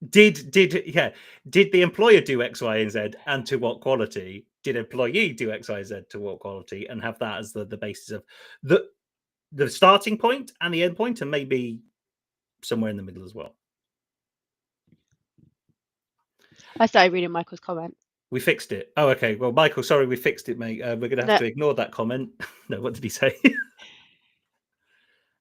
A: Did the employer do X, Y, and Z, and to what quality? Did employee do X, Y, Z to what quality, and have that as the basis of the starting point and the end point, and maybe somewhere in the middle as well.
B: I started reading Michael's comment.
A: We fixed it. Oh, okay. Well, Michael, sorry, we fixed it, mate. We're going to have
B: No,
A: to ignore that comment. No, what did he say?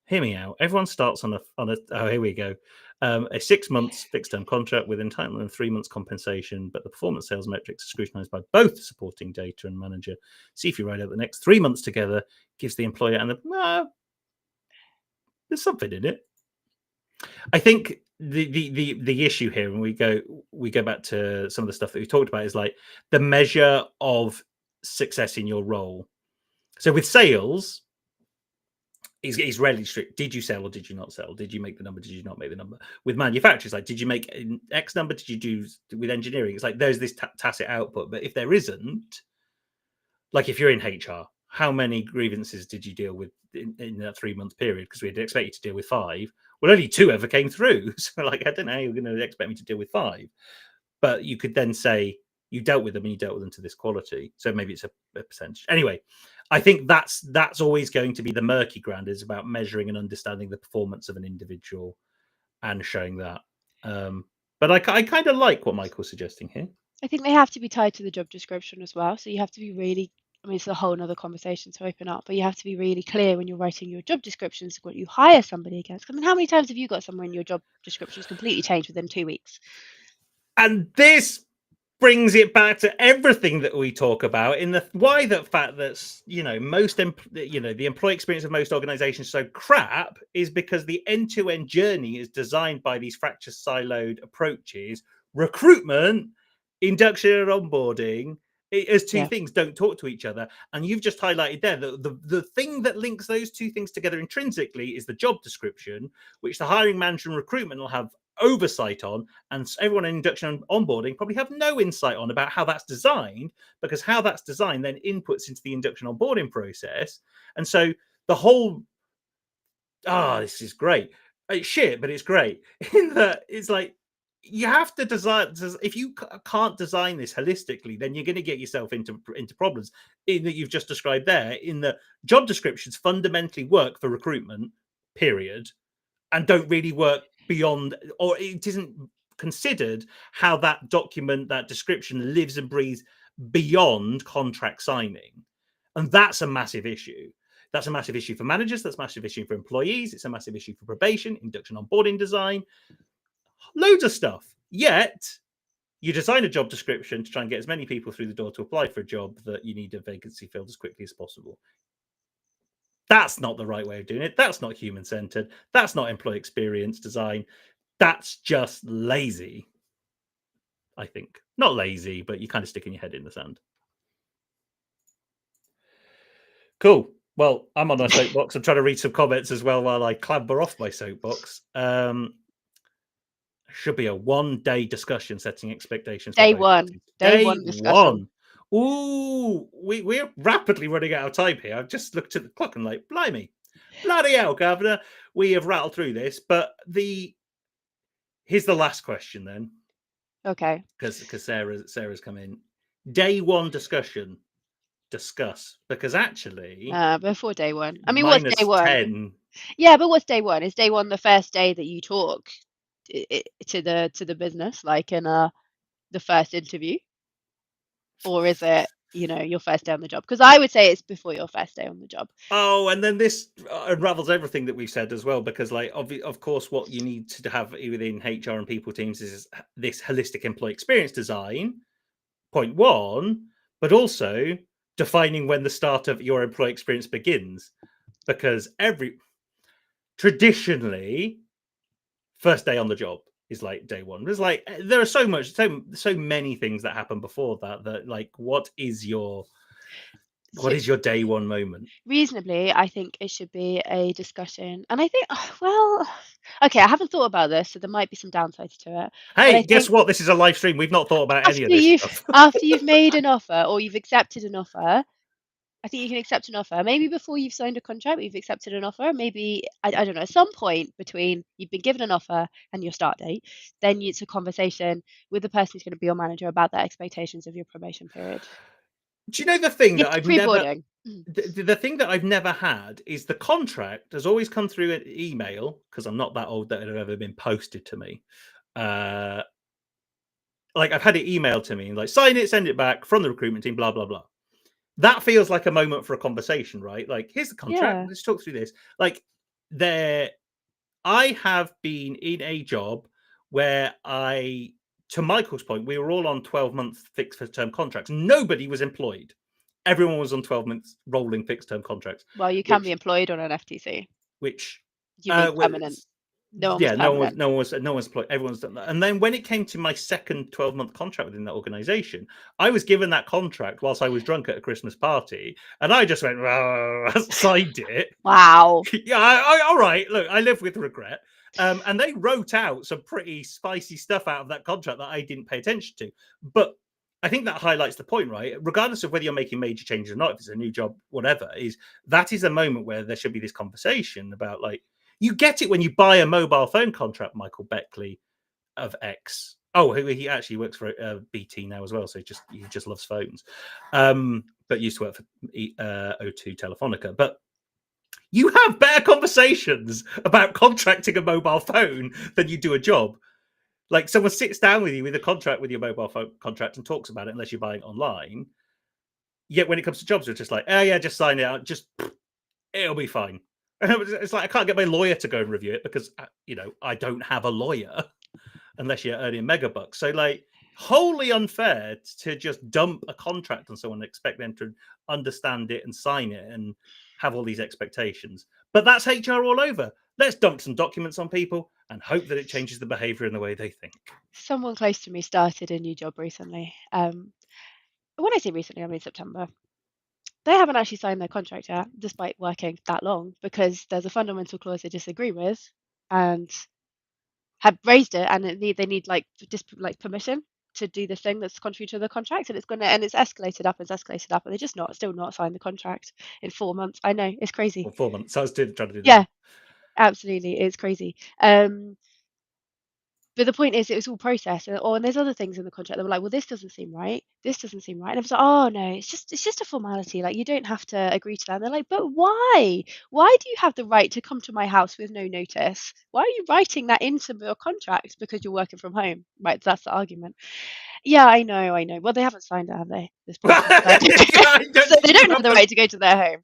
A: Hear me out. Everyone starts on a. Oh, here we go. A 6 months fixed term contract with entitlement of 3 months compensation, but the performance sales metrics are scrutinized by both supporting data and manager. See if you write out the next 3 months together, gives the employer and there's something in it. I think the issue here, when we go back to some of the stuff that we talked about, is like the measure of success in your role. So with sales, He's rarely strict. Did you sell or did you not sell? Did you make the number? Did you not make the number? With manufacturers, like, did you make an X number? Did you do with engineering? It's like there's this tacit output, but if there isn't, like if you're in HR, how many grievances did you deal with in that 3-month period? Because we had expected to deal with 5. Well, only 2 ever came through. So, like, I don't know how you're going to expect me to deal with 5. But you could then say you dealt with them and you dealt with them to this quality. So maybe it's a percentage. Anyway, I think that's always going to be the murky ground, is about measuring and understanding the performance of an individual and showing that. But I kind of like what Michael's suggesting here.
B: I think they have to be tied to the job description as well. So you have to be really, I mean, it's a whole other conversation to open up, but you have to be really clear when you're writing your job descriptions what you hire somebody against. I mean, how many times have you got somewhere in your job descriptions completely changed within 2 weeks?
A: And this brings it back to everything that we talk about in the fact that most the employee experience of most organizations is so crap is because the end-to-end journey is designed by these fracture siloed approaches. Recruitment, induction and onboarding as two things don't talk to each other, and you've just highlighted there that the thing that links those two things together intrinsically is the job description, which the hiring manager and recruitment will have oversight on, and everyone in induction and onboarding probably have no insight on about how that's designed, because how that's designed then inputs into the induction onboarding process. And so the whole this is great, it's shit, but it's great in that it's like you have to design. If you can't design this holistically, then you're going to get yourself into problems in that you've just described there. In the job descriptions fundamentally work for recruitment, period, and don't really work beyond, or it isn't considered how that document, that description lives and breathes beyond contract signing. And that's a massive issue. That's a massive issue for managers. That's a massive issue for employees. It's a massive issue for probation, induction, onboarding design, loads of stuff. Yet you design a job description to try and get as many people through the door to apply for a job that you need a vacancy filled as quickly as possible. That's not the right way of doing it. That's not human-centered. That's not employee experience design. That's just lazy, I think. Not lazy, but you're kind of sticking your head in the sand. Cool. Well, I'm on my soapbox. I'm trying to read some comments as well while I clamber off my soapbox. Should be a 1-day discussion setting expectations.
B: Day one discussion.
A: Ooh, we're rapidly running out of time here. I've just looked at the clock and like, blimey, bloody hell, Governor. We have rattled through this, but here's the last question then.
B: Okay.
A: Because Sarah's come in. Day 1 discussion. Discuss, because actually
B: before day 1. I mean, what's day 1?
A: 10.
B: Yeah, but what's day 1? Is day 1 the first day that you talk to the business, like in the first interview, or is it your first day on the job? Because I would say it's before your first day on the job.
A: Oh, and then this unravels everything that we've said as well, because like of course what you need to have within HR and people teams is this holistic employee experience design, point 1, but also defining when the start of your employee experience begins, because traditionally first day on the job is like day 1. There's like there are so many things that happen before that like what is your day 1 moment?
B: Reasonably, I think it should be a discussion, and I think okay, I haven't thought about this, so there might be some downsides to it.
A: Hey, guess what? This is a live stream. We've not thought about any of this stuff.
B: After you've made an offer or you've accepted an offer, I think you can accept an offer. Maybe before you've signed a contract, but you've accepted an offer. Maybe, I don't know, at some point between you've been given an offer and your start date, then it's a conversation with the person who's going to be your manager about the expectations of your probation period.
A: Do you know the thing that I've never...
B: Mm-hmm.
A: The thing that I've never had is the contract has always come through an email, because I'm not that old that it had ever been posted to me. Like I've had it emailed to me, like sign it, send it back from the recruitment team, blah, blah, blah. That feels like a moment for a conversation, right? Like, here's the contract. Let's talk through this. Like, I have been in a job where to Michael's point, we were all on 12-month fixed-term contracts. Nobody was employed. Everyone was on 12-month rolling fixed-term contracts.
B: Well, you can be employed on an FTC.
A: Which
B: you mean permanent? No one was
A: Yeah,
B: permanent.
A: no one was employed. Everyone's done that. And then when it came to my second 12-month contract within that organization, I was given that contract whilst I was drunk at a Christmas party, and I just went, signed it.
B: Wow.
A: Yeah, all right. Look, I live with regret. And they wrote out some pretty spicy stuff out of that contract that I didn't pay attention to. But I think that highlights the point, right? Regardless of whether you're making major changes or not, if it's a new job, whatever, is that is a moment where there should be this conversation about, like, you get it when you buy a mobile phone contract, Michael Beckley of X. Oh, he actually works for BT now as well, so he just loves phones. But used to work for O2 Telefonica. But you have better conversations about contracting a mobile phone than you do a job. Like, someone sits down with you with a contract with your mobile phone contract and talks about it, unless you're buying online. Yet when it comes to jobs, it's just like, oh yeah, just sign it out. Just it'll be fine. It's like I can't get my lawyer to go and review it because I don't have a lawyer unless you're earning megabucks. So, like, wholly unfair to just dump a contract on someone and expect them to understand it and sign it and have all these expectations. But that's HR all over. Let's dump some documents on people and hope that it changes the behavior and the way they think.
B: Someone close to me started a new job recently. When I say recently, I mean September. They haven't actually signed their contract yet, despite working that long, because there's a fundamental clause they disagree with, and have raised it, and they need like permission to do this thing that's contrary to the contract, and it's escalated up, and they're just still not signed the contract in 4 months. I know, it's crazy.
A: Well, 4 months. I was trying to do that.
B: Yeah, absolutely, it's crazy. But the point is, it was all processed, and there's other things in the contract that were like, well, this doesn't seem right. This doesn't seem right. And I was like, oh no, it's just a formality. Like, you don't have to agree to that. And they're like, but why? Why do you have the right to come to my house with no notice? Why are you writing that into your contract because you're working from home? Right, that's the argument. Yeah, I know. Well, they haven't signed it, have they? This person signed it. So they don't have the right to go to their home.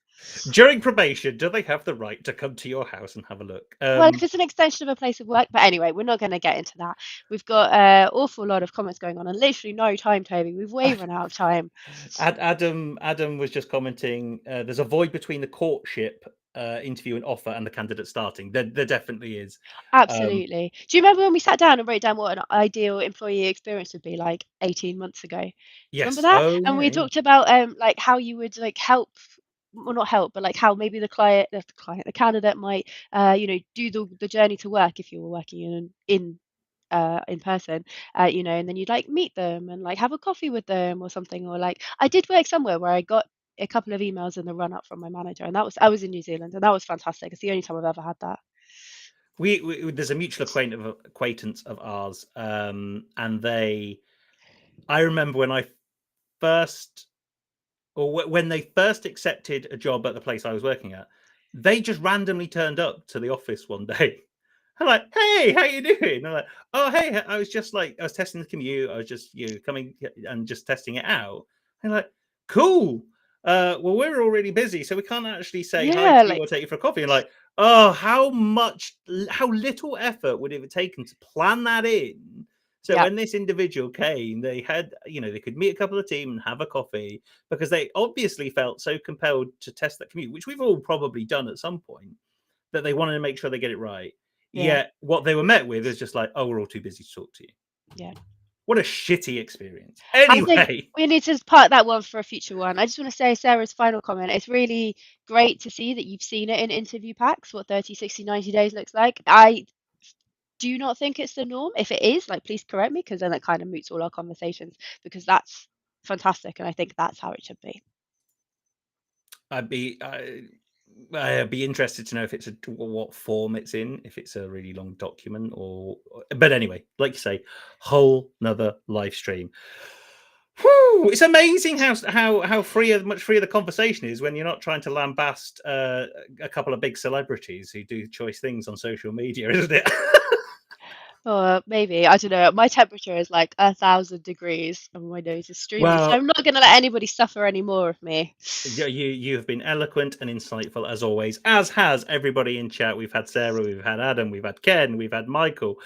A: During probation, do they have the right to come to your house and have a look?
B: Well, if it's an extension of a place of work, but anyway, we're not going to get into that. We've got an awful lot of comments going on and literally no time, Toby. We've way run out of time.
A: Adam was just commenting, there's a void between the courtship interview and offer and the candidate starting. There definitely is.
B: Absolutely. Do you remember when we sat down and wrote down what an ideal employee experience would be like 18 months ago?
A: Yes.
B: Remember that?
A: Oh,
B: And we
A: yeah.
B: talked about like how you would like help, well, not help, but like how maybe the candidate might do the journey to work if you were working in person, and then you'd like meet them and like have a coffee with them or something. Or like, I did work somewhere where I got a couple of emails in the run up from my manager, and I was in New Zealand, and that was fantastic. It's the only time I've ever had that.
A: We there's a mutual acquaintance of ours, and I remember when they first accepted a job at the place I was working at, they just randomly turned up to the office one day. I'm like, hey, how you doing? And I'm like, oh, hey, I was testing the commute. I was just coming and just testing it out. And like, cool. Well, we're already busy, so we can't actually say hi to you or take you for a coffee. And like, oh, how little effort would it have taken to plan that in? So when this individual came, they had, they could meet a couple of team and have a coffee because they obviously felt so compelled to test that commute, which we've all probably done at some point, that they wanted to make sure they get it right. Yeah. What they were met with is just like, oh, we're all too busy to talk to you.
B: Yeah.
A: What a shitty experience. Anyway,
B: I think we need to park that one for a future one. I just want to say Sarah's final comment. It's really great to see that you've seen it in interview packs, what 30, 60, 90 days looks like. I do not think it's the norm. If it is, like, please correct me, because then it kind of moots all our conversations, because that's fantastic. And I think that's how it should be.
A: I'd be interested to know if it's what form it's in, if it's a really long document but anyway, like you say, whole nother live stream. Whew, it's amazing how much freer the conversation is when you're not trying to lambast a couple of big celebrities who do choice things on social media, isn't it?
B: Or maybe, I don't know, my temperature is like 1,000 degrees and my nose is streaming, so I'm not going to let anybody suffer any more of me.
A: You have been eloquent and insightful as always, as has everybody in chat. We've had Sarah, we've had Adam, we've had Ken, we've had Michael.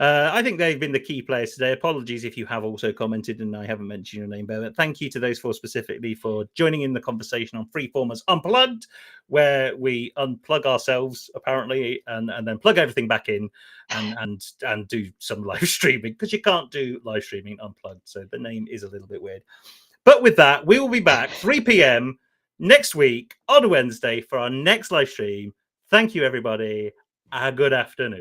A: I think they've been the key players today. Apologies if you have also commented and I haven't mentioned your name, but thank you to those four specifically for joining in the conversation on Freeformers Unplugged, where we unplug ourselves apparently and then plug everything back in and do some live streaming, because you can't do live streaming unplugged. So the name is a little bit weird. But with that, we will be back 3 p.m. next week on Wednesday for our next live stream. Thank you, everybody. A good afternoon.